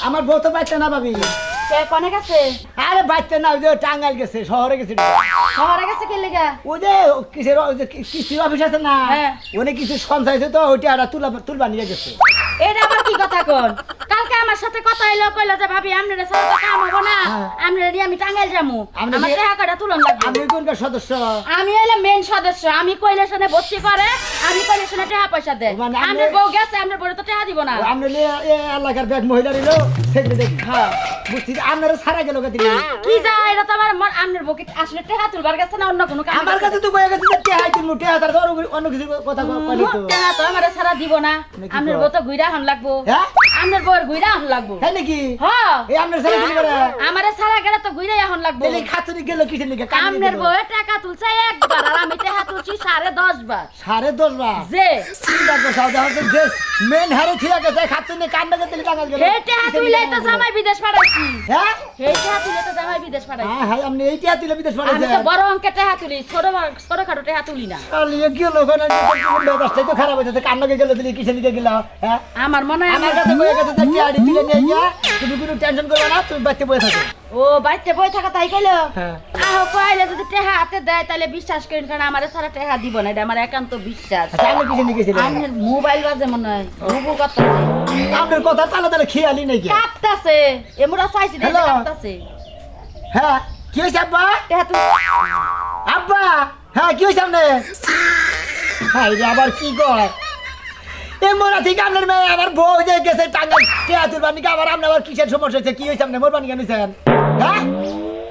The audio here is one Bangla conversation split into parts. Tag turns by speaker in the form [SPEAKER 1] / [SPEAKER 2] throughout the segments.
[SPEAKER 1] আমার বউ তো বাচ্চা না ভাবি।
[SPEAKER 2] কে কোনে গেছে?
[SPEAKER 1] আরে বাচ্চা না, ওই যে টাঙ্গাইল গেছে, শহরে গেছে।
[SPEAKER 2] শহরে গেছে কি লাগা?
[SPEAKER 1] ওই যে কিসের ওই যে কিস্তি অফিস আছে না,
[SPEAKER 2] হ্যাঁ।
[SPEAKER 1] উনি কিছু সঞ্চয়ছে তো ওইটা আর তুলবা নিয়ে গেছে।
[SPEAKER 2] এটা আবার কি কথা কোন? কালকে আমার সাথে কথা হইলো, কইলো যে ভাবি আমনের সাথে তো কাম হবো না, আমনের দিয়ে আমি টাঙ্গাইল যামু,
[SPEAKER 1] আপনি
[SPEAKER 2] আমার
[SPEAKER 1] কি-
[SPEAKER 2] টাকা কয়টা তুলন লাগবে।
[SPEAKER 1] আপনি কোনকার সদস্য?
[SPEAKER 2] আমি হইলে মেন সদস্য, আমি কৈলাসনে ভর্তি করে, আমি কৈলাসনে টাকা পয়সা দেয়।
[SPEAKER 1] মানে আপনি-
[SPEAKER 2] আমনের বউ গেছে, আমনের বউ তো টাকা দিব না।
[SPEAKER 1] আপনি এলাকার ব্যাগ মহিলা নিল সেগুলো দেখি। হ্যাঁ বুঝছি, আপনারা সারা গেল কাছে।
[SPEAKER 2] কি যা এটা তো আমার আমনের বউকে আসলে টাকা তুলবার গেছে না অন্য কোনো কাম?
[SPEAKER 1] আমার কাছে তো বয়ে গেছে যে টেহাই তুমি টেহা তার অন্য কিছু কথা কইলি তো।
[SPEAKER 2] টাকা তো আমার সারা দিব না,
[SPEAKER 1] নাকি
[SPEAKER 2] আমনের
[SPEAKER 1] কয়?
[SPEAKER 2] বউ তো ঘুইরা হন লাগবো,
[SPEAKER 1] হ্যাঁ
[SPEAKER 2] আমনের বউর ঘুইরা হন লাগবো।
[SPEAKER 1] তাই নাকি?
[SPEAKER 2] হ্যাঁ,
[SPEAKER 1] এই আপনার ছেলে কি করে?
[SPEAKER 2] আমারে সারা গেলে তো ঘুইরা এখন লাগবো।
[SPEAKER 1] তাহলে খাতুরি গেল কিসের লিগে?
[SPEAKER 2] আমনের বউয়ে টাকা তুলছে একবার, আর আমি টাকা তুলছি 10.5 বার।
[SPEAKER 1] 10.5 বার।
[SPEAKER 2] যে
[SPEAKER 1] চিন্তা করছো দেখো যে মেন হারে ঠিক আছে খাতুরি কান্না করতে টাকা গেল।
[SPEAKER 2] হে টাকা তুইলাই তো জামাই বিদেশ পাঠাইছি।
[SPEAKER 1] হ্যাঁ
[SPEAKER 2] হে টাকা তুইলাই তো জামাই বিদেশ পাঠাইছি।
[SPEAKER 1] হ্যাঁ হ্যাঁ আপনি এইটা দিলে বিদেশ
[SPEAKER 2] আমি
[SPEAKER 1] পাঠাইছেন।
[SPEAKER 2] তো বড় অঙ্কের টাকা তুলি, ছোটখাটো টাকা তুলি না।
[SPEAKER 1] আলিয়ে গেল ওখানে মেজাজটাই তো খারাপ হয়েছে, কান্নাকে গেল দিলে কিসের লিগে গেল? হ্যাঁ
[SPEAKER 2] আমার মনে হয়
[SPEAKER 1] আমার কাছে বয়ে গেছে যে টিয়াড়ি দিলে নিয়ে গিয়া তুমি কোনো টেনশন করবে না, তুমি বাচ্চা বয়ে থাকো।
[SPEAKER 2] ও বাইতে বই থাকা তাই কইলো।
[SPEAKER 1] হ্যাঁ
[SPEAKER 2] আহো কইলে যদি টাকা হাতে দেয় তাহলে বিশ্বাস করেন, কারণ আমারে সারা টাকা দিব না, এটা আমার একান্ত বিশ্বাস।
[SPEAKER 1] আচ্ছা আপনি কিসের লিগে গেছিলেন?
[SPEAKER 2] আমার মোবাইল বাজে মনে হয় রুবু কথা
[SPEAKER 1] আপনার কথা তাহলে তাহলে খেয়ালই নেই কি?
[SPEAKER 2] কাঁপতাছে, এমরা চাইছি দেখে
[SPEAKER 1] হ্যালো।
[SPEAKER 2] কাঁপতাছে।
[SPEAKER 1] হ্যাঁ কি হয়েছে আব্বা?
[SPEAKER 2] টাকা তুই
[SPEAKER 1] আব্বা হ্যাঁ কি হয়েছে আপনার? হ্যাঁ এই যে আবার কি কয় এ মোরা ঠিক আপনার মেয়ে আবার বউ যে গেছে টাঙ্গাইল টিয়া তুলবার নিকে, আবার আপনার আবার কিসের সমস্যা হয়েছে? কি হয়েছে আপনার? মোরবানি কেন হয়েছেন? হ্যাঁ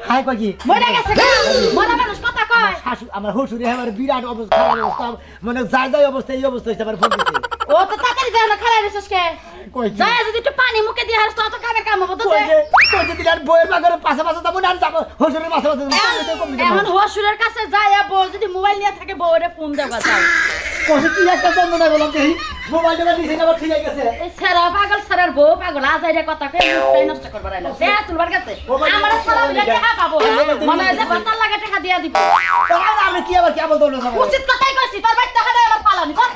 [SPEAKER 1] হাই কয় কি?
[SPEAKER 2] মরে গেছে গা, মরা মানুষ কথা কয়।
[SPEAKER 1] আমার শ্বশুরে আমার বিরাট অবস্থা, খারাপ অবস্থা, মানে যাই যাই অবস্থা এই অবস্থা হয়েছে, আমার ফোন দিচ্ছে।
[SPEAKER 2] ও তো তাড়াতাড়ি যায় না, খালাই রেছিস কে?
[SPEAKER 1] কই কি?
[SPEAKER 2] যায় যদি একটু পানি মুখে দিয়ে হারস তো কামে কাম হবো তো।
[SPEAKER 1] কই যে দিলার বউয়ের বাগারে পাশে পাশে যাবো না, যাবো শ্বশুরের পাশে পাশে
[SPEAKER 2] এখন হসুরের কাছে যায় বউ যদি মোবাইল নিয়ে থাকে বউরে ফোন দেওয়া যায়।
[SPEAKER 1] কষে কি একটা যন্ত্রণা বললাম যে মোবাইল টোবাইল নিচে আবার ঠিক হয়ে গেছে।
[SPEAKER 2] এই সেরা পাগল সেরার বউ পাগল আজাইরে কথা কই মুখটাই নষ্ট করবার আইলো। দেয়া তুলবার কাছে আমার সারা দিলে টাকা পাবো, মনে হয় যে বাতার লাগে টাকা দিয়া দিব।
[SPEAKER 1] তাহলে আমি কি আবার কেবল দৌড়ে যাবো?
[SPEAKER 2] উচিত কথাই কইছি, তোর বাইতে টাকা আবার পালানি কর।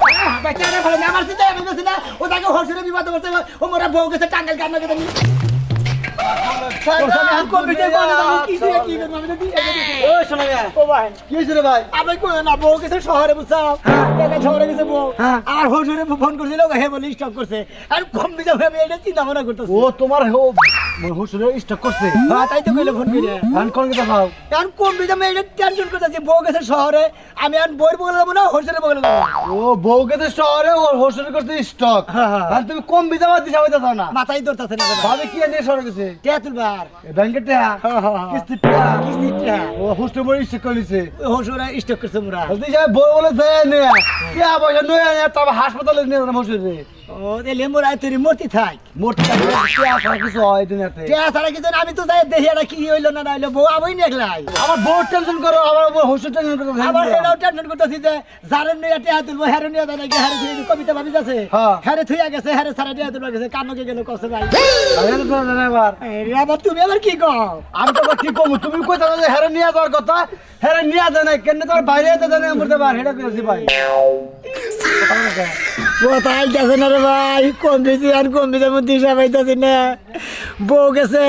[SPEAKER 1] বেচারা ভালো না, আমার চিন্তা আমি বলছি না ও তাকে হসুরে বিবাদ করছে, ও মোরা বউ গেছে টাঙ্গাইল কান্না করতে। শহরে বুঝছো শহরে গেছে বউ, আর হসুরে ফোন করছিল হে বলে স্টক করছে, আর কম বিজা ভাবে এটা চিন্তা ভাবনা করতেছে।
[SPEAKER 3] ও তোমার হুসুরে স্টক করছে,
[SPEAKER 1] হ্যাঁ তাই তো কইলে ফোন করে
[SPEAKER 3] ধান কোন কথা ভাও
[SPEAKER 1] এখন কম বিজা মেয়ে টেনশন করতেছে, বউ গেছে শহরে, আমি এখন বইয়ের বগলে যাবো না হসুরে বগলে যাবো?
[SPEAKER 3] ও বউকে তো শহরে ওর হুসুরে করতে স্টক, আর তুমি কম বিজাবা দিছা হইতা চাও না,
[SPEAKER 1] মাথায় ধরতেছে না
[SPEAKER 3] ভাবে কি নিয়ে শহরে গেছে?
[SPEAKER 1] টিয়া তুলবার
[SPEAKER 3] ব্যাংকের টাকা কিস্তির টাকা
[SPEAKER 1] কিস্তির টাকা
[SPEAKER 3] ও হুসুরে বলে স্টক করেছে।
[SPEAKER 1] হসুরা স্টক করছে মোরা।
[SPEAKER 3] বলতে যাই বউ বলে দেয় নে কে পয়সা নয় আনে, তবে হাসপাতালে নিয়ে যাবে হুসুরে
[SPEAKER 1] ও তাহলে মোরা তুই মূর্তি থাক
[SPEAKER 3] মরতে কিছু হয় দুনিয়াতে।
[SPEAKER 1] টিয়া ছাড়া কিছু না, আমি তো যাই দেখি এটা কি হইলো না হইলো, বউ আমি দেখলাই
[SPEAKER 3] আমার বউ টেনশন করো, আমার হুসুর টেনশন করো,
[SPEAKER 1] আবার এটাও টেনশন করতেছি যে যারে নিয়ে টিয়া তুলবো হ্যারে নিয়ে যায় নাকি, হ্যারে তুই কবিতা ভাবি যাচ্ছে
[SPEAKER 3] হ্যাঁ।
[SPEAKER 1] হ্যারে থুইয়া গেছে, হ্যারে ছাড়া টিয়া তুলবা গেছে, কানকে গেল কষ্ট ভাই।
[SPEAKER 3] এবার
[SPEAKER 1] এই আবার তুমি আবার কি কও?
[SPEAKER 3] আমি তো কি কমু, তুমি কই তাহলে হেরে নিয়ে যাওয়ার কথা, হেরে নিয়ে যায় না কেন, তোর বাইরে যেতে জানে মরতে পার হেটা করেছি ভাই।
[SPEAKER 1] কোথায় গেছে না রে ভাই, কম বেশি আর কম বেশি আমি দিশা পাইতেছি না, বউ গেছে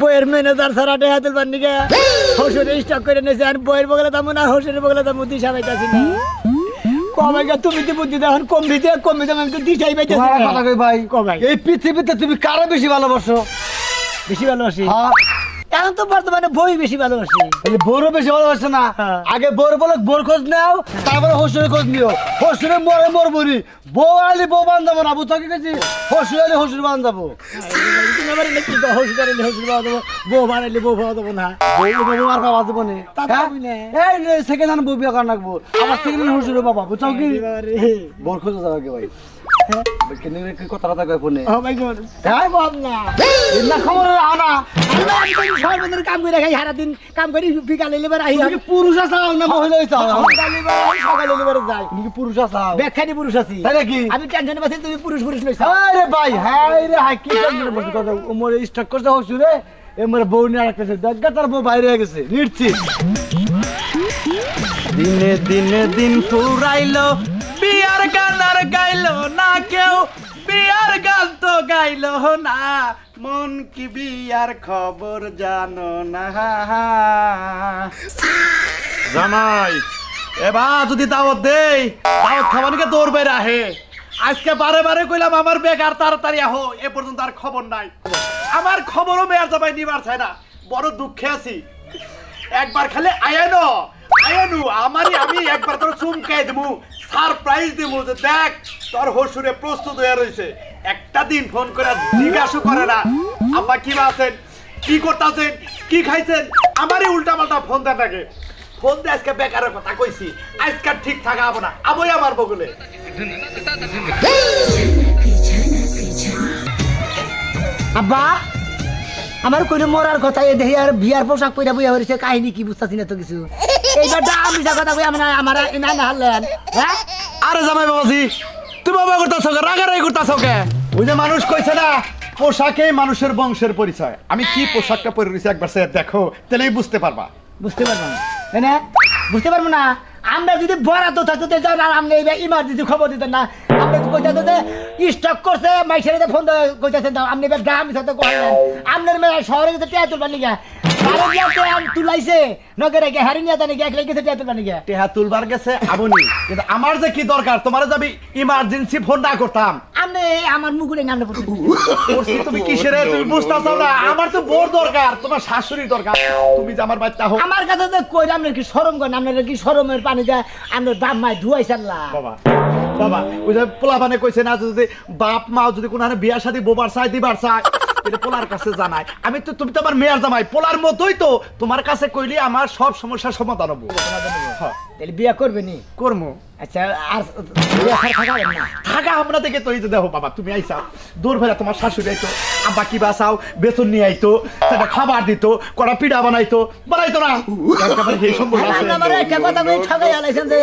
[SPEAKER 1] বইয়ের ম্যানেজার ছাড়া টিয়া তুলবার নিকে হসুরে স্টক করে নিয়েছে, আর বইয়ের বগলে দাম না হসুরের বগলে দাম দিশা পাইতেছি না। কমে গা তুমি তো বুদ্ধি দেখুন কম দিতে আমি তো দিশাই পাইতেছি
[SPEAKER 3] তোমার কথা
[SPEAKER 1] না।
[SPEAKER 3] কই ভাই,
[SPEAKER 1] কমাই।
[SPEAKER 3] এই পৃথিবীতে তুমি কারে বেশি ভালোবাসো?
[SPEAKER 1] বেশি ভালোবাসি
[SPEAKER 3] হ্যাঁ
[SPEAKER 1] এখন তো বর্তমানে বই বেশি ভালোবাসি।
[SPEAKER 3] তাহলে বড় বেশি ভালোবাসে না,
[SPEAKER 1] হ্যাঁ।
[SPEAKER 3] আগে বড় বলে বোর খোঁজ নাও, তারপরে হসুরের খোঁজ নিও, হসুরে মরে মরবনি, বউ আলি বউ বান্ধাবো না, বুঝছো কি গেছি, হসুর আলি হসুর বান্ধাবো,
[SPEAKER 1] তুমি আবার এনে কি কও, হসুর আনলে হসুর পাওয়া দেবো, বউ বানাইলে বউ পাওয়া দেবো না।
[SPEAKER 3] বউ আর পাওয়া যাবো না,
[SPEAKER 1] তা পাবি না।
[SPEAKER 3] এই সেকেন্ড হ্যান্ড বউ বিয়ে করা রাখবো, আবার সেকেন্ড হ্যান্ড হসুরে বাবা, বুঝছো কি
[SPEAKER 1] এবারে,
[SPEAKER 3] বর খোঁজ যাবে কি ভাই, কেন কথা কথা কয় ফোনে
[SPEAKER 1] ও মাই গড, তাই বল না।
[SPEAKER 3] না খবর আনা,
[SPEAKER 1] আমি তো সর্বদিন কাম করে খাই, সারাদিন কাম করি, বিকালে লেবার আই,
[SPEAKER 3] তুমি কি পুরুষ আসাও না মহিলা আসাও?
[SPEAKER 1] সকালে লেবার যাই,
[SPEAKER 3] তুমি কি পুরুষ আসাও?
[SPEAKER 1] ব্যাখ্যানি পুরুষ আছি।
[SPEAKER 3] তাই নাকি?
[SPEAKER 1] আমি টেনশনে পাচ্ছি তুমি পুরুষ লইছ।
[SPEAKER 3] আরে ভাই হাই রে হাই কি টেনশন বসে কথা ওমরে স্টক করতে হসুরে এমরে বউ নিয়ে রাখতেছে, দেখা তার বউ বাইরে হয়ে গেছে নিশ্চিত।
[SPEAKER 4] দিনে দিনে দিন ফুরাইলো, বিয়ার গান আর গাইলো না কেউ, বিয়ার গান তো গাইলো না, মন কি বিয়ার খবর জানো না জামাই এবার যদি দাওয়াত দেই দাওয়াত খাবানিকে দৌড় বের আহে আজকে বারে বারে কইলাম আমার বেকার তাড়াতাড়ি আহো এ পর্যন্ত আর খবর নাই আমার খবরও মেয়ার জামাই নিবার চায় না বড় দুঃখে আছি একবার খালি আয়ানো আমি একবার তোর চুমকাই দেবো সারপ্রাইজ দেবো যে দেখ তোর হসুরে প্রস্তুত হয়ে রয়েছে একটা দিন ফোন করে জিজ্ঞাসা করে না আব্বা কি আছেন কি করতেছেন কি খাইছেন আমারই উল্টা পাল্টা ফোন দেন থাকে ফোন দিয়ে আজকে বেকারের কথা কইছি আজকে ঠিক থাকা হবো না আবই আমার বগলে
[SPEAKER 1] আব্বা আমার কোনো মরার কথা এ দেখি আর বিয়ার পোশাক পরে বইয়া হয়েছে কাহিনী কি বুঝতেছি না তো কিছু এইবার আমি যা কথা কই আমার না না হারলেন হ্যাঁ
[SPEAKER 4] আরে জামাই বাবাজি তুমি বাবা করতেছো কে রাগারাগি করতেছো কে ওই যে মানুষ কইছে না পোশাকেই মানুষের বংশের পরিচয় আমি কি পোশাকটা পরে রয়েছি একবার সে দেখো তাহলেই বুঝতে পারবা
[SPEAKER 1] বুঝতে পারবো না তাই না বুঝতে পারবো না আমরা যদি বরাদ্দ থাকতো তাহলে আপনি ইমার্জেন্সি খবর দিতেন না আপনি কইতে যে স্টক করছে মাইসের ফোন কইতেছেন আপনি এবার গ্রাম সাথে করেন আপনার মেয়ে শহরে গেছে টিয়া তুলবার নিগা তুলাইছে নগে রেখে হারি নিয়ে জানি এক লেগেছে টিয়া তুলবার নিগা
[SPEAKER 4] টেহা তুলবার গেছে আবনি কিন্তু আমার যে কি দরকার তোমার যাবি ইমার্জেন্সি ফোন না করতাম
[SPEAKER 1] আপনি আমার মুখে নামে
[SPEAKER 4] করছি তুমি কিসের তুমি বুঝতাছো না আমার তো বোর দরকার তোমার শাশুড়ির দরকার তুমি যে আমার বাচ্চা হো
[SPEAKER 1] আমার কাছে যে কই আপনার কি শরম করেন আপনার কি শরমের পানি যায় আপনার বাপ মায় ধুয়াইছাল্লা
[SPEAKER 4] বাবা বাবা ওই যে পোলা পানে কইছে না যদি বাপ মা যদি কোনো বিয়ার সাথে বোবার চাই দিবার চাই এটা পোলার কাছে জানাই আমি তো তুমি তো আমার মেয়ের জামাই পোলার মতোই তো তোমার কাছে কইলি আমার সব সমস্যার সমাধান হবো
[SPEAKER 1] তাহলে বিয়া করবে নি
[SPEAKER 4] করবো
[SPEAKER 1] আচ্ছা আর বিয়া থাকাবেন না
[SPEAKER 4] থাকা আমরা থেকে তো এই যে দেখো বাবা তুমি আইসাও দূর ভেলা তোমার শাশুড়ি আইতো আব্বা কি বাসাও বেতন নিয়ে আইতো সেটা খাবার দিত কড়া পিঠা বানাইতো না একেবারে সেই সম্ভব আছে
[SPEAKER 1] আমার একটা কথা কই ঠকাই আলাইছেন যে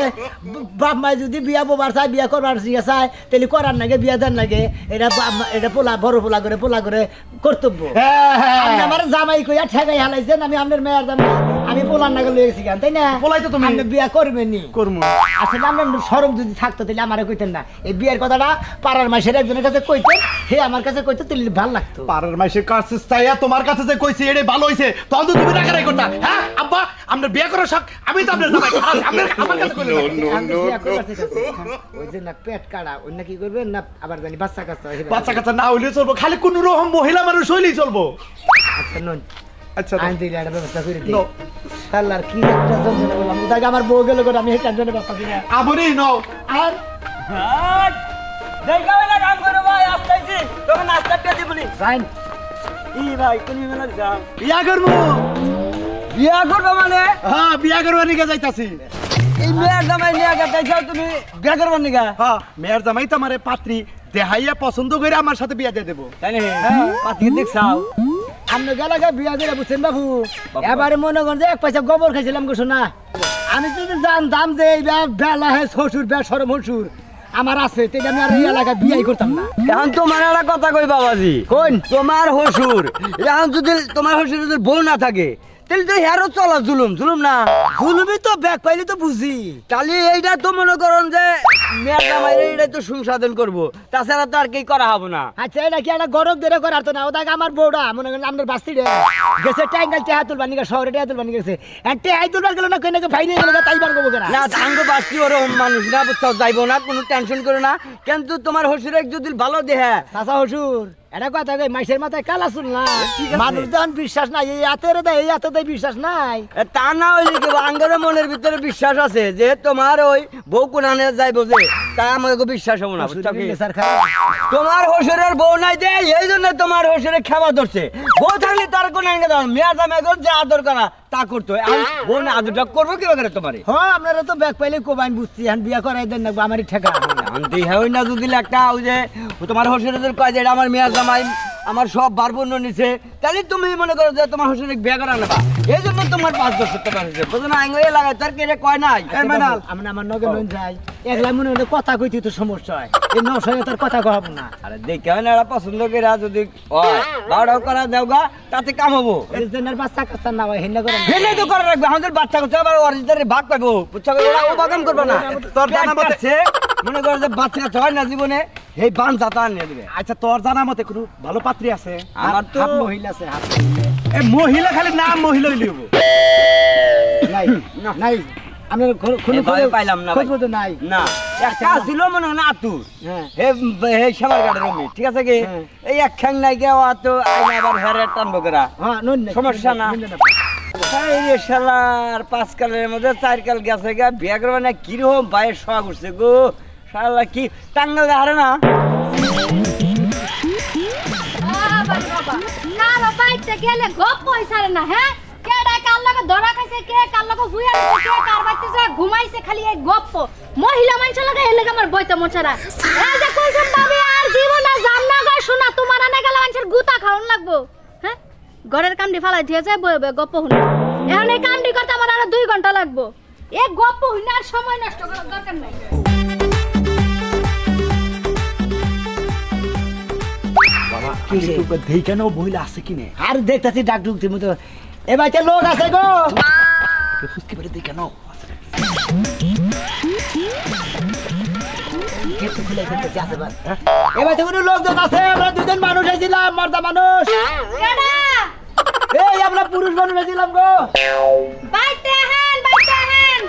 [SPEAKER 1] বাপ মা যদি বিয়া বোবার চায় বিয়া করবার চায় তাহলে করার নাগে বিয়া দেন লাগে এটা পোলা বড় পোলা করে কর্তব্য আপনি আমার জামাই কইয়া ঠেকাই হালাইছেন আমি আপনার মেয়ের জামাই আমি পোলার নাগে লয়ে গেছি তাই না
[SPEAKER 4] পোলাই তো তুমি
[SPEAKER 1] আপনি বিয়া করবেন
[SPEAKER 4] করবো
[SPEAKER 1] আসলে আপনার সরম যদি থাকতো তাহলে আমারে কইতেন না এই বিয়ের কথাটা পাড়ার মাসের একজনের কাছে কইতেন হে আমার কাছে কইতো তাহলে ভালো লাগতো
[SPEAKER 4] পাড়ার মাসের কাছে চাইয়া তোমার কাছে যে কইছি এটা ভালো হইছে তখন তো তুমি রাখারাই করতা হ্যাঁ আব্বা আমরা বিয়ে করার শখ আমি তো আপনার জামাই আমার কাছে কইলেন
[SPEAKER 1] ওই যে না পেট কাড়া অন্য কি করবেন না আবার জানি
[SPEAKER 4] বাচ্চা কাচ্চা না হইলে চলবো খালি কোন রকম মহিলা মানুষ হইলেই চলবো
[SPEAKER 1] আচ্ছা নন
[SPEAKER 4] আচ্ছা
[SPEAKER 1] আইন দিলে একটা ব্যবস্থা করে দিই শালার কি একটা যন্ত্রণা বললাম ওটাকে আমার বউ গেল করে আমি এই টেনশনে ব্যবস্থা দিই না
[SPEAKER 4] আবনি নাও
[SPEAKER 1] আর
[SPEAKER 3] দেখা হইলা কাম করো ভাই আসতেছি তখন নাস্তাটা দি বলি
[SPEAKER 1] যাইন
[SPEAKER 3] ই ভাই তুমি মেলা যাও
[SPEAKER 4] বিয়া করবো
[SPEAKER 3] বিয়া করবে মানে
[SPEAKER 4] হ্যাঁ বিয়া করবার নিকে যাইতাছি
[SPEAKER 3] এই মেয়ের জামাই নিয়ে গেছে যাও তুমি বিয়া করবে নিগা
[SPEAKER 4] হ্যাঁ মেয়ের জামাই তো আমারে পাত্রী দেহাইয়া পছন্দ করে আমার সাথে বিয়া দিয়ে দেবো
[SPEAKER 3] তাই না হ্যাঁ পাতি দেখছাও
[SPEAKER 1] আপনি গেলাকে বিয়া করে বুঝছেন বাবু এবারে মনে করেন যে এক পয়সা গোবর খাইছিলাম গো শোনা আমি যদি জানতাম যে এই বেলা হে শ্বশুর বে সরম হসুর আমার আছে তাই আমি আর এই এলাকায় বিয়াই করতাম না
[SPEAKER 3] এখন তোমার একটা কথা কই বাবাজি
[SPEAKER 1] কোন
[SPEAKER 3] তোমার হসুর এখন যদি তোমার হসুর যদি বউ না থাকে তাহলে তো হেরো চলা জুলুম না
[SPEAKER 1] জুলুমি তো ব্যাগ পাইলে তো বুঝি
[SPEAKER 3] তাহলে এইটা তো মনে করুন যে মেয়ের জামাই এইটাই তো সংশোধন করবো তাছাড়া তো আর কি করা হবে না
[SPEAKER 1] আচ্ছা এটা কি একটা গরম ধরে করার তো না ওটাকে আমার বউটা মনে করেন আপনার বাস্তি রে গেছে ট্যাঙ্গাল টেহা তুলবার নিকে শহরে টেহা তুলবার নিকে গেছে টেহাই তুলবার গেল না কই নাকি ভাই নিয়ে গেল তাই বার করবো কেনা
[SPEAKER 3] না আঙ্গ বাস্তি ওরকম মানুষ না বুঝছো যাইবো না কোনো টেনশন করো না কিন্তু তোমার হসুর যদি ভালো দেহে
[SPEAKER 1] চাচা হসুর এটা কথা কই মাইসের মাথায় কালা শুন না মানুষ যখন বিশ্বাস নাই এই হাতের দেয় এই হাতে দেয় বিশ্বাস নাই
[SPEAKER 3] তা না হইলে কি আঙ্গের মনের ভিতরে বিশ্বাস আছে যে তোমার ওই বউ কোনানে যাইবো যে তা আমাকে বিশ্বাস হবো না বুঝছো কি তোমার হসুরের বউ নাই দে এই জন্য তোমার হসুরে ক্ষমা ধরছে বউ থাকলে তার কোন আঙ্গে দাও মেয়ের দামে যে আদর করা তা করতো বউ না আদরটা করবো কি করে তোমার
[SPEAKER 1] হ্যাঁ আপনারা তো ব্যাগ পাইলে কোবাইন বুঝছি এখন বিয়া করাই দেন না আমারই ঠেকা
[SPEAKER 3] হই না যদি একটা ওই যে তোমার হসুরের কয় যে এটা আমার মেয়ের জামাই আমার সব বারবন্য নিছে তাহলে তুমি মনে করো যে তোমার হসুরে বিয়ে করা নেবা এই জন্য তোমার 5 বছর তোমার হয়েছে বুঝো না আঙ্গে লাগায় তার কে কয় নাই
[SPEAKER 1] আমি আমার নগে নন যাই একলা মনে হলে কথা কইতে তো সমস্যা হয় এই নশয় তার কথা কহাবো না
[SPEAKER 3] আরে দেখে হয় না এরা পছন্দ করে যদি হয় বাড়াও করা দেওগা তাতে কাম হবো
[SPEAKER 1] এর বাচ্চা কাচ্চা না হয় হেন্না করে
[SPEAKER 3] হেলে তো করে রাখবে আমাদের বাচ্চা কাচ্চা আবার অরিজিনালি ভাগ পাবো বুঝছো ওরা ও বাগান করবে না
[SPEAKER 4] তোর জানা মতে
[SPEAKER 3] মনে করো যে বাচ্চা কাচ্চা হয় না জীবনে এই বাঞ্চা তো আনিয়ে দেবে।
[SPEAKER 4] আচ্ছা তোর জানা মতে কোনো ভালো পাত্রী আছে?
[SPEAKER 3] আমার তো
[SPEAKER 1] হাফ মহিলা আছে হাফ মহিলা।
[SPEAKER 4] এ মহিলা খালি নাম মহিলা হইলি হবো।
[SPEAKER 1] নাই নাই আমরা
[SPEAKER 3] এভাবে পাইলাম না ভাই।
[SPEAKER 1] খোঁজ মতো নাই।
[SPEAKER 3] না একটা ছিল মনে হয় না আতুর
[SPEAKER 1] হ্যাঁ
[SPEAKER 3] হে সামার গাড়ির রমি ঠিক আছে কি
[SPEAKER 1] হ্যাঁ।
[SPEAKER 3] এই এক খ্যাং নাই গে ও তো আইনা আবার হেরে টানবো করা
[SPEAKER 1] হ্যাঁ নুন নাই,
[SPEAKER 3] সমস্যা না।
[SPEAKER 1] নুন না।
[SPEAKER 3] এই রে শালার 5 কালের মধ্যে 4 কাল গেছে গা বিয়া করবে না কি রকম বাইরে শোয়া করছে গো শালা কি টাঙ্গাল হারে না
[SPEAKER 2] বাবা বাবা কারো বাইতে গেলে গপ পয়সারে না হ্যাঁ কেডা কার লগে ধরা খাইছে কে কার লগে বুইয়া রইছে কে কার বাইতে যায় ঘুমাইছে খালি এই গপ্প মহিলা মানুষ লগে এর লাগে আমার বইতে মোছারা এই যে কইছেন ভাবি আর জীবনে জান্না গো শোনা তোমার আনে গেলে মানুষের গুতা খাওন লাগবো হ্যাঁ ঘরের কামডি ফালাই দিয়ে যায় বইবে গপ্প হুন এখন এই কামডি করতে আমার আরো 2 ঘন্টা লাগবো এই গপ্প হুন আর সময় নষ্ট করার দরকার নাই
[SPEAKER 4] বাবা একটু দেই কেন মহিলা আছে কিনে?
[SPEAKER 1] আর দেখতাছি ডাক ঢুকতে মতো এ বাড়িতে লোক আছে গো
[SPEAKER 4] খুঁজতে পারে দেই কেন?
[SPEAKER 1] গেট খুলে ফেলতেছি আছে বাস এ বাড়িতে কোনো লোকজন আছে আমরা দুজন মানুষ আইছিলাম মর্দা মানুষ
[SPEAKER 2] কেডা
[SPEAKER 1] এই আমরা পুরুষ মানুষ আইছিলাম গো
[SPEAKER 2] বাইতে হেন বাইতে হেন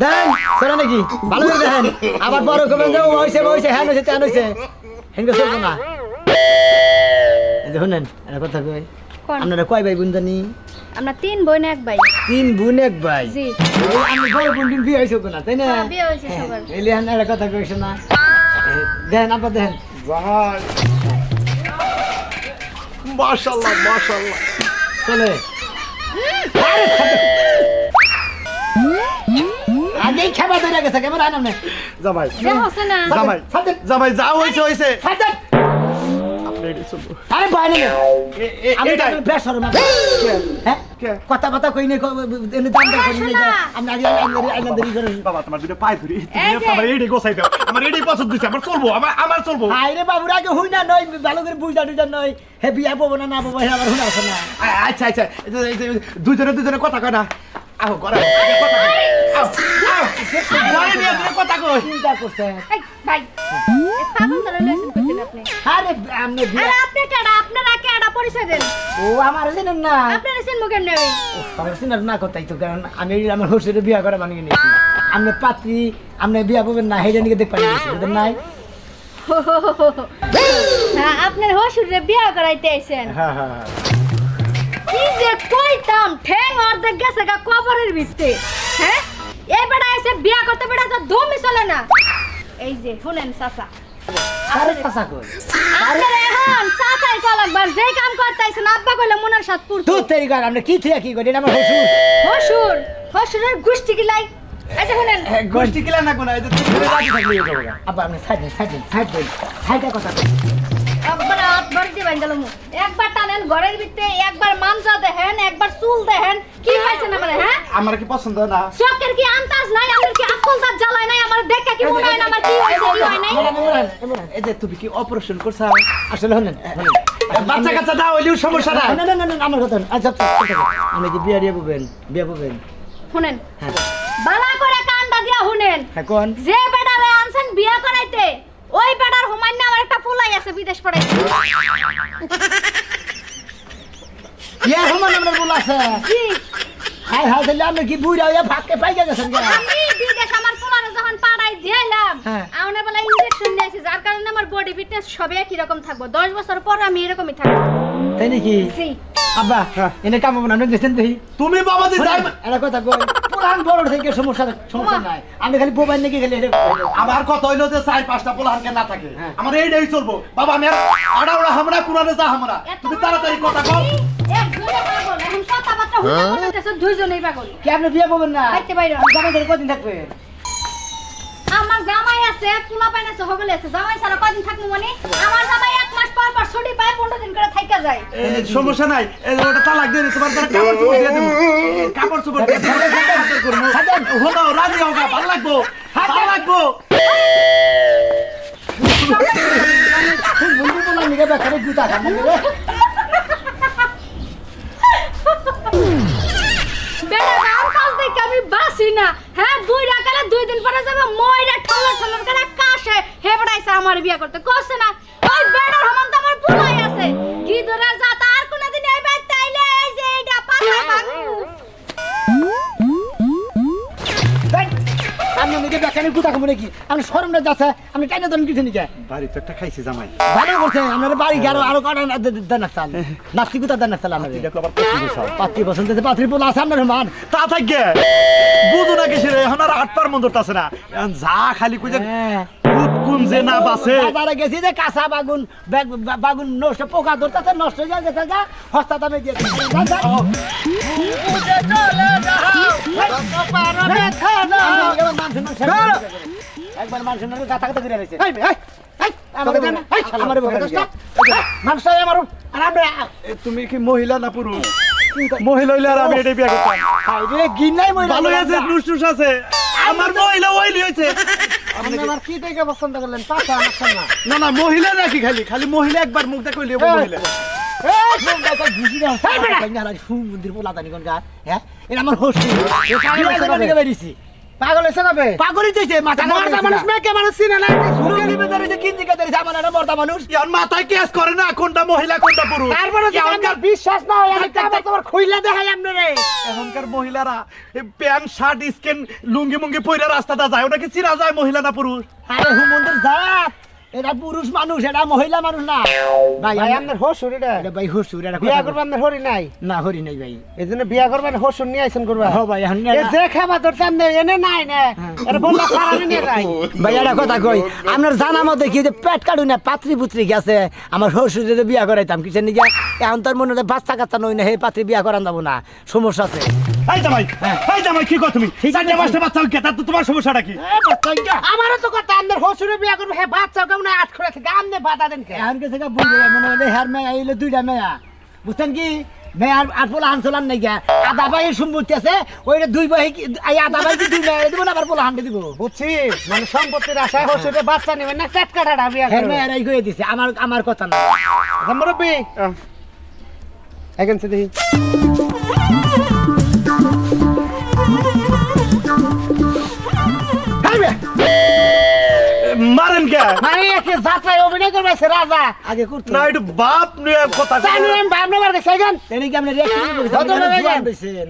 [SPEAKER 1] দেন সেটা নাকি ভালো করে দেখেন আবার বড় করবেন যে হয়েছে হ্যান হয়েছে ত্যান হয়েছে হেনকে চলবো না এই যে শুনেন একটা কথা কই
[SPEAKER 2] কোন?
[SPEAKER 1] আপনারা কয় ভাই বোন জানি
[SPEAKER 2] আমরা 3 বোন এক ভাই
[SPEAKER 1] 3 বোন এক ভাই
[SPEAKER 2] জি
[SPEAKER 1] এই আমি বড় বোন দিন বিয়ে হয়েছে না তাই না
[SPEAKER 2] হ্যাঁ, বিয়ে হয়েছে সবার।
[SPEAKER 1] এলি হান একটা কথা কইছ না দেখেন আপনার দেখেন
[SPEAKER 4] ভাই মাশাআল্লাহ মাশাআল্লাহ
[SPEAKER 1] চলে আগে খাবা ধরে গেছে কেমন আনাম না
[SPEAKER 4] জামাই
[SPEAKER 2] যে হচ্ছে না
[SPEAKER 4] জামাই জামাই যা হইছে হইছে
[SPEAKER 1] সাথে
[SPEAKER 4] আপনি এডি চলবো
[SPEAKER 1] আরে বাইরে না আমি তো
[SPEAKER 4] এটাই
[SPEAKER 1] বেশ সরম হ্যাঁ
[SPEAKER 4] কে?
[SPEAKER 1] কথা কথা কই নাই এনে দাম দাম কই নাই
[SPEAKER 2] আসলে না।
[SPEAKER 1] আমি আগে আগে দেরি করে
[SPEAKER 4] বাবা তোমার দুটো পায়ে ধরি
[SPEAKER 2] এই যে।
[SPEAKER 4] আমার এডি গোছাই দাও আমার এডি পছন্দ হইছে আমার চলবো আমার চলবো
[SPEAKER 1] আইরে বাবুর আগে হই না নয় ভালো করে বুঝা টুঝা নয় হে বিয়া পাবো না না পাবো হে আবার হুনা আছে না
[SPEAKER 4] আচ্ছা আচ্ছা এই যে দুজনে কথা কয় না আহ ঘরে কথা কয় আহ ঘরে নিয়ে কথা কয়
[SPEAKER 1] চিন্তা করছে
[SPEAKER 2] এই ভাই এই পাগল ধরে লইছেন কইতেন আপনি
[SPEAKER 1] আরে আমি বিয়া
[SPEAKER 2] আরে আপনি কেডা আপনারা কেডা পরিচয় দেন
[SPEAKER 1] ও আমার জানেন না
[SPEAKER 2] আপনারা সিন মুখের নেই
[SPEAKER 1] আমার চিনার না কথাই তো কারণ আমি আমার হোস্টেলে বিয়া করা বানিয়ে নিয়েছি আপনি পাত্রী আপনি বিয়া পাবেন না হেজে নিকে দেখ পাঠিয়ে দিয়েছি বুঝলেন নাই
[SPEAKER 2] হ্যাঁ আপনার হসুরে বিয়া করাইতে আইছেন
[SPEAKER 1] হ্যাঁ হ্যাঁ
[SPEAKER 2] কি যে কইতাম ঠ্যাং অর্ধেক গেছে গা কবরের ভিতরে হ্যাঁ এই বেটা এসে বিয়া করতে বেটা তো দমই চলে না এই যে শুনেন চাচা
[SPEAKER 1] আরে চাচা কই
[SPEAKER 2] আপনার এখন চাচাই কল একবার যেই কাম করতে আইছেন আব্বা কইলে মনের সাথ পুরতো
[SPEAKER 1] তুই তেরি কর আপনি কি থিয়া কি করি আমার শ্বশুর
[SPEAKER 2] হসুরের গুষ্টি কি লাই আচ্ছা শুনেন
[SPEAKER 4] গোষ্ঠী কিলা না কোনা এই যে তুমি রাজি থাকলে এই যাবো
[SPEAKER 1] আব্বা আপনি সাইডের কথা কই
[SPEAKER 2] একবার হাত ভরে দিয়ে বাঙ্গালো মু একবার টানেন ঘরের ভিতরে একবার মানজা দেখেন একবার চুল দেখেন কি পাইছেন আমারে হ্যাঁ
[SPEAKER 4] আমার কি পছন্দ না
[SPEAKER 2] চোখের কি আন্তাজ নাই আমার কি আকল দাঁত জ্বালায় নাই আমার দেখে কি মনে হয় না আমার কি হয়েছে কি হয় নাই
[SPEAKER 4] এই যে তুমি কি অপারেশন করছ
[SPEAKER 1] আসলে হলেন
[SPEAKER 4] বাচ্চা কাচ্চা না হইলেও সমস্যা নাই
[SPEAKER 1] না না না না আমার কথা আচ্ছা আপনি কি বিয়া পাবেন
[SPEAKER 2] শুনেন
[SPEAKER 1] হ্যাঁ
[SPEAKER 2] বালা করে কানটা দিয়া শুনেন
[SPEAKER 1] হ্যাঁ কোন
[SPEAKER 2] যে বেটারে আনছেন বিয়া করাইতে ওই বেটার হুমাইন আমার একটা ফুলাই আছে বিদেশ পড়াইছে
[SPEAKER 1] ইয়া সমান আমরা বলাছে
[SPEAKER 2] জি
[SPEAKER 1] হাই হাই তাহলে আপনি কি বুড়া হইয়া ফাঁককে পাইকে গেছেন কেন
[SPEAKER 2] আমি বিদেশ আমার ফুলারে যখন পাড়াই দিলাম
[SPEAKER 1] হ্যাঁ।
[SPEAKER 2] আমার বলে ইনজেকশন নিয়েছি যার কারণে আমার বডি ফিটনেস সবে একই রকম থাকবো 10 বছর পর আমি এরকমই থাকবো
[SPEAKER 1] তাই নাকি
[SPEAKER 2] জি
[SPEAKER 1] আব্বা এনে কাম বানানো দেখছেন তুই
[SPEAKER 4] তুমি বাবা যে যাই
[SPEAKER 1] এটা কথা কই পুরান বড় থেকে সমস্যা নাই আমি খালি মোবাইল নাকি খালি
[SPEAKER 4] আমার কত হইলো যে 4-5টা পোলাহানকে না থাকে
[SPEAKER 1] হ্যাঁ।
[SPEAKER 4] আমার এইটাই চলবো বাবা আমি আড়াউড়া হামরা কুনারে যা হামরা তুমি তাড়াতাড়ি কথা কও
[SPEAKER 2] একজনে পাগল এখন কথাবার্তা হুটা করতেছে দুইজনেই পাগল
[SPEAKER 1] কি আপনি বিয়ে পাবেন না
[SPEAKER 2] খাইতে বাইরে
[SPEAKER 1] জামাই ধরে কদিন থাকবে
[SPEAKER 2] আমার জামাই আছে পোলা পাইন আছে হগলে আছে জামাই ছাড়া কদিন থাকবো মানে আমার জামাই 1 মাস পর পর ছুটি পায় 15 দিন করে থাইকা যায়
[SPEAKER 4] সমস্যা নাই এই ওটা তালাক দিয়ে তোমার তারা কাপড় চোপড় দিয়ে দেবো কাপড় চোপড় দিয়ে করবো হলো রাজি হোক ভালো লাগবো ভালো লাগবো
[SPEAKER 1] বন্ধু বলা দিকে বেকারে গুতা খান রে
[SPEAKER 2] বেড়া গান কাজ দেখে আমি বাসি না হ্যাঁ বুইড়া কালে 2 দিন পরে যাবে মইরা ঠলর ঠলর করে কাশে হে বড়াইছে আমার বিয়া করতে করছে না ওই বেড়ার সমান তো আমার পুলাই আছে কি ধরে যা তার কোনদিন এই বাইতে আইলে এই যে এইটা পাতা ভাঙু
[SPEAKER 1] আপনি দিকে বেকারে গুতা খাবো নাকি আপনি শরমটা যাচ্ছে আপনি টাইনা দেন কিছু নিকে
[SPEAKER 4] বাড়ি তো একটা খাইছি জামাই
[SPEAKER 1] ভালো করছে আপনার বাড়ি গেল আরো কাটা দেন না চাল নাস্তি গুতা দেন না চাল আমাদের
[SPEAKER 4] এটা তো আবার পছন্দ সব
[SPEAKER 1] পাত্রী পছন্দ পাত্রী পোলা আছে আপনার মান
[SPEAKER 4] তা থাকে বুঝো না কিসের এখন আর 8 পার মন্দর আছে না এখন যা খালি কই যে কোন যে না বাসে
[SPEAKER 1] বাজারে গেছি যে কাঁচা বাগুন বাগুন নষ্ট পোকা ধরতে নষ্ট হয়ে গেছে যা হস্তা দামে দিয়ে একবার মানুষের গাথা গাথা করে রয়েছে
[SPEAKER 4] তুমি কি মহিলা না পুরুষ মহিলা হইলে আর আমি এটাই বিয়ে করতাম ভালো আছে নুসনুস আছে আমার মহিলা ওইলি হইছে
[SPEAKER 1] আমার কি দেখে পছন্দ করলেন পাঁচা
[SPEAKER 4] না না মহিলা নাকি খালি খালি মহিলা একবার মুখ দেখলে মহিলা
[SPEAKER 1] পাগল হয়েছে কবে পাগল হয়েছে মাথা মানুষ মেয়েকে মানুষ চিনে না মানুষ
[SPEAKER 4] মাথায় কেস করে না কোনটা মহিলা কোনটা পুরুষ
[SPEAKER 1] বিশ্বাস না তোমার খুইলা দেখাই আপনারে
[SPEAKER 4] এখনকার মহিলারা প্যান্ট শার্ট স্কিন লুঙ্গি মুঙ্গি পইরা রাস্তাটা যায় ওটা কি চিনা যায় মহিলা না পুরুষ
[SPEAKER 1] আরে হুমন্দের জাত এটা পুরুষ মানুষ এটা মহিলা মানুষ না ভাই আপনার হসুর এটা ভাই হসুর এটা বিয়া করবেন আপনার হরি নাই না হরি নাই ভাই এজন্য বিয়া করবেন হসুর নিয়ে আইছেন করবা হ্যাঁ ভাই এখন এ যে খাবা তোর সামনে এনে নাই না আরে বললা সারামি নিয়ে যাই ভাই এটা কথা কই আপনার জানা মতে কি যে পেট কাটু না পাত্রী পুত্রী গেছে আমার হসুর যদি বিয়া করাইতাম কিসের নিয়ে এখন তোর মনে বাচ্চা কাচ্চা নই না হে পাত্রী বিয়া করান যাব না সমস্যা আছে
[SPEAKER 4] এই জামাই কি কর তুমি চারটা পাঁচটা বাচ্চা কেতা তো তোমার সমস্যাটা কি
[SPEAKER 1] আমারও তো কথা আপনার হসুরে বিয়া করবে হে বাচ্চা কেমন আট করে থেকে আমনে বাধা দেন কে এখন কে থেকে বুঝে মনে হলে হের মেয়ে আইলে দুইটা মেয়া বুঝছেন কি মেয়ে আর পোলা আনছলান নাই গা আদা ভাই সম্পত্তি আছে ওইটা দুই ভাই আই আদা ভাই দুই মেয়ে দিব না আবার পোলা হান্ডে দিব বুঝছি মানে সম্পত্তির আশায় হসুরে বাচ্চা নেবেন না পেট কাটাটা বিয়া করবে হের মেয়ে আই কই দিছে আমার কথা না মুরব্বি এখান থেকে
[SPEAKER 4] মারেন কে
[SPEAKER 1] মানে একে যাত্রায় অভিনয় করবে রাজা আগে করতে
[SPEAKER 4] না একটু বাপ নিয়ে কথা
[SPEAKER 1] জানি আমি বাপ নাম্বার গেছে এখন তেনি কি আপনি রিঅ্যাকশন করবেন কত টাকা যান বলছেন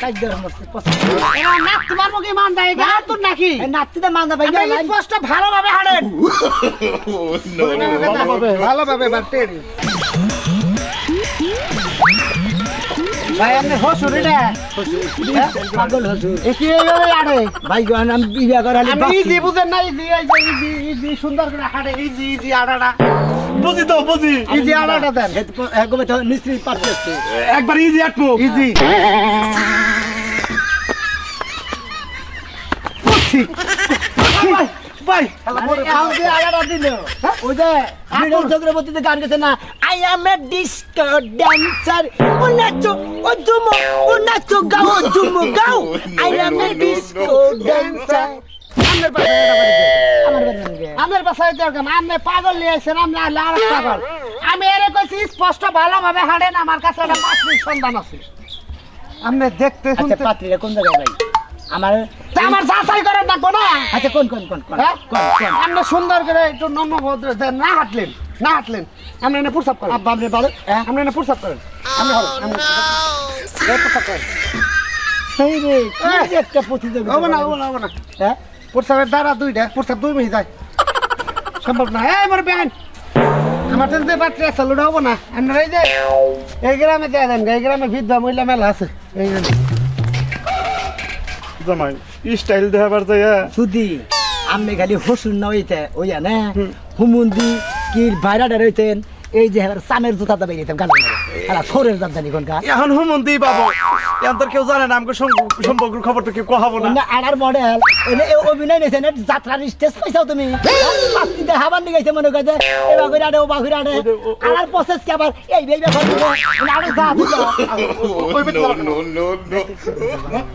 [SPEAKER 1] কাজ দর মস্ত পছন্দ এ না তোমার মুখে মান দেয় গা তোর নাকি এই নাতিতে মান দেয় ভাই স্পষ্ট ভালোভাবে হাড়েন ভালোভাবে বাটেন ভাই আপনি হসুর এটা পাগল হসুর একি এইভাবে আড়ে ভাই গো আমি বিয়া করালি আমি ইজি বুঝেন না ইজি সুন্দর করে হাড়ে ইজি আড়াড়া
[SPEAKER 4] বুঝি তো বুঝি
[SPEAKER 1] ইজি আড়াড়া দেন একবারে তো নিশ্চয়ই পারফেক্ট
[SPEAKER 4] একবার ইজি আটবো
[SPEAKER 1] ইজি
[SPEAKER 4] ভাই
[SPEAKER 1] আমাকে আড়াড়া দিল ওই যে বিনোদ চক্রবর্তীতে গান গেছে না I am a disco dancer ও নাচো ও ঝুমো ও নাচো গাও ও ঝুমো গাও I am a disco dancer আমার বাসায় দরকার আমি পাগল নিয়ে আসছেন আমি আর পাগল আমি এর কইছি স্পষ্ট ভালোভাবে হাঁটেন আমার কাছে একটা পাত্রীর সন্ধান আছে আপনি দেখতে শুনতে পাত্রীরা কোন জায়গায় ভাই আমার যাচাই করে দেখবো না আচ্ছা কোন আপনি সুন্দর করে একটু নম্র ভদ্র না হাঁটলেন আপনি এনে প্রস্তাব করেন আপনি ভালো আপনি এনে প্রস্তাব করেন আপনি প্রস্তাব করেন সেই রে কি একটা প্রতিযোগিতা হবে না হ্যাঁ প্রস্তাবের দ্বারা দুইটা প্রস্তাব দুই মিনিট যায় সম্ভব না এই আমার ব্যান আমার তো যে বাচ্চা আছে লোড হবো না আপনারা এই যে এই গ্রামে দেয়া দেন এই গ্রামে বিধবা মহিলা মেলা আছে এই
[SPEAKER 4] জামাই স্টাইল দেখাবার যায়
[SPEAKER 1] সুদি আমি খালি হসুন না হইতে ওইয়া না হুমুন্দি কি ভাইরাটা রইতেন এই যে সামের জুতা দাবাই নিতাম গালা মেরে সরের দাম জানি কোনকা
[SPEAKER 4] এখন হুমন্দি বাবু এখন তোর কেউ জানে না আমাকে সম্পর্ক খবর তো কেউ কহাবো না
[SPEAKER 1] আনার মডেল অভিনয় নিয়েছে যাত্রার স্টেজ পাইছাও তুমি পাত্রী দেখাবার নিয়ে গেছে মনে করছে এবার করে আড়ে ওবা করে আড়ে আনার প্রসেস কি আবার এই ব্যাপার আরে যা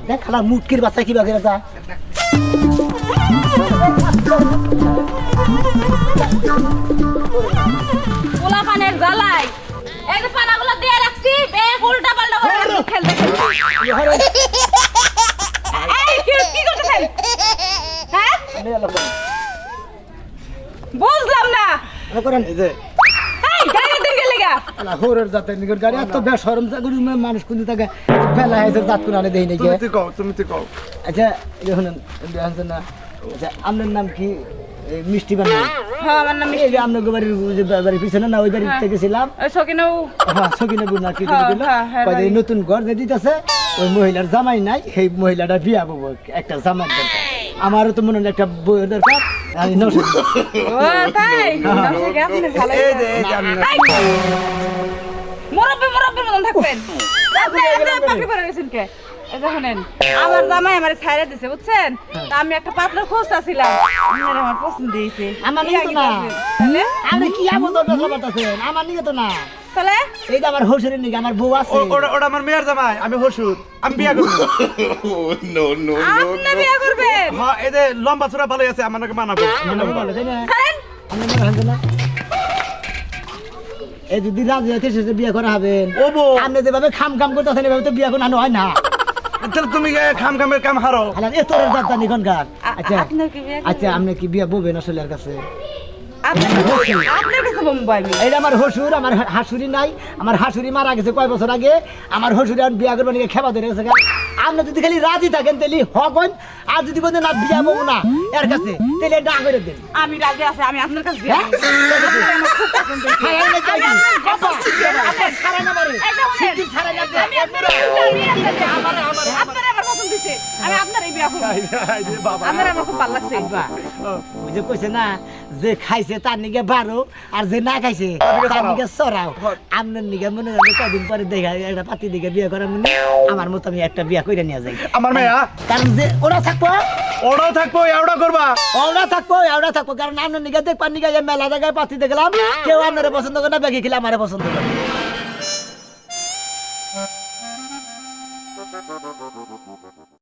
[SPEAKER 1] দেখ খালা মুটকির বাচ্চা কি বাকি যা
[SPEAKER 5] এই কি করতেছেন হ্যাঁ বুঝলাম না
[SPEAKER 1] করেন
[SPEAKER 4] এই যে
[SPEAKER 5] এই গাড়ি দিন গেলে গা
[SPEAKER 1] হোরের জাতের নিকট গাড়ি এত বেসরম চাকরি মানুষ কোন থাকে বেলা হয়েছে জাত কোন আনে দেই নাকি
[SPEAKER 4] তুমি তুই কও
[SPEAKER 1] আচ্ছা এখন না আচ্ছা আপনার নাম কি মিষ্টি বানাই
[SPEAKER 5] হ্যাঁ আমার নাম
[SPEAKER 1] এই যে আপনার বাড়ির যে বাড়ির পিছনে না ওই বাড়ি থেকে ছিলাম
[SPEAKER 5] ওই সকিনাও
[SPEAKER 1] হ্যাঁ সকিনা বুনা কি
[SPEAKER 5] হ্যাঁ,
[SPEAKER 1] দিল
[SPEAKER 5] হ্যাঁ, হ্যাঁ,
[SPEAKER 1] কয় যে নতুন ঘর যে দিতেছে ওই মহিলার জামাই নাই সেই মহিলাটা বিয়া বলবো একটা জামাই দরকার আমারও তো মনে হয় একটা বইয়ের দরকার আমি নশো
[SPEAKER 5] ও তাই নশো আপনি ভালো
[SPEAKER 4] এই যে আমি
[SPEAKER 5] মুরব্বি মতন থাকবেন আপনি পাখি পড়ে গেছেন কে এই যে শুনেন আমার জামাই আমার ছাইরা দিছে বুঝছেন তা আমি একটা পাত্র খুঁজতাছিলাম আমার পছন্দ হয়েছে
[SPEAKER 1] আমার নিয়ে তো না আপনি কি এমন দরকার করতেছেন আমার নিয়ে তো না
[SPEAKER 5] তাহলে
[SPEAKER 1] এই যে আমার হোসেনের নিকে আমার বউ আছে
[SPEAKER 4] ওটা আমার মেয়ের জামাই আমি হসুর আমি বিয়া করব
[SPEAKER 5] আপনি বিয়ে করবেন
[SPEAKER 4] হ্যাঁ এই যে লম্বা চূড়া ভালো আছে আমার নাকি মানাবো
[SPEAKER 1] বলে তাই না
[SPEAKER 5] ছাড়েন
[SPEAKER 1] আপনি মনে হয় না এই যদি রাজি হতে শেষে বিয়ে করা হবেন
[SPEAKER 4] ও বউ
[SPEAKER 1] আপনি যেভাবে খাম করতেছেন এভাবে তো বিয়ে করানো হয় না
[SPEAKER 4] তাহলে তুমি খামের কাম হারো
[SPEAKER 1] আলাদা এত যাত্রা নিখনকার আচ্ছা
[SPEAKER 5] আপনার কি বিয়ে
[SPEAKER 1] আচ্ছা আপনি কি বিয়ে বলবেন আসলে কাছে
[SPEAKER 5] আপনার কাছে বলবো আমি
[SPEAKER 1] এইটা আমার হসুর আমার হাসুরি নাই আমার হাসুরি মারা গেছে কয় বছর আগে আমার হসুরি আর বিয়া করবেন খেবা ধরে গেছে আপনি যদি খালি রাজি থাকেন তাহলে হবেন আর যদি বলেন না বিয়া বলবো না এর কাছে তাহলে না করে দেন
[SPEAKER 5] আমি রাজি আছি আমি আপনার কাছে বিয়ে
[SPEAKER 1] হ্যাঁ? হ্যাঁ, আমি চাই কি? আপা, আপা, ছাড়া না মারে। শিগগির ছাড়া না দে।
[SPEAKER 5] আপনার আমার পছন্দ হয়েছে আমি আপনার এই বিয়ে করবো আপনার আমার খুব ভালো লাগছে
[SPEAKER 1] আব্বা, ওই যে কইছে না যে খাইছে তার নিকে বারো আর যে না খাইছে তার নিকে চড়াও আপনার নিকে মনে হয় কদিন পরে দেখা একটা পাতি দিকে বিয়ে করার মনে আমার মতো আমি একটা বিয়ে করে নিয়ে যাই
[SPEAKER 4] আমার মেয়া
[SPEAKER 1] কারণ যে ওরা থাকবো
[SPEAKER 4] ওরাও থাকবো এওটা করবা
[SPEAKER 1] ওরা থাকবো কারণ আপনার নিকে দেখবার নিকে মেলা জায়গায় পাতি দেখলাম কেউ আপনারা পছন্দ করে না বেগে খেলে আমারে পছন্দ করে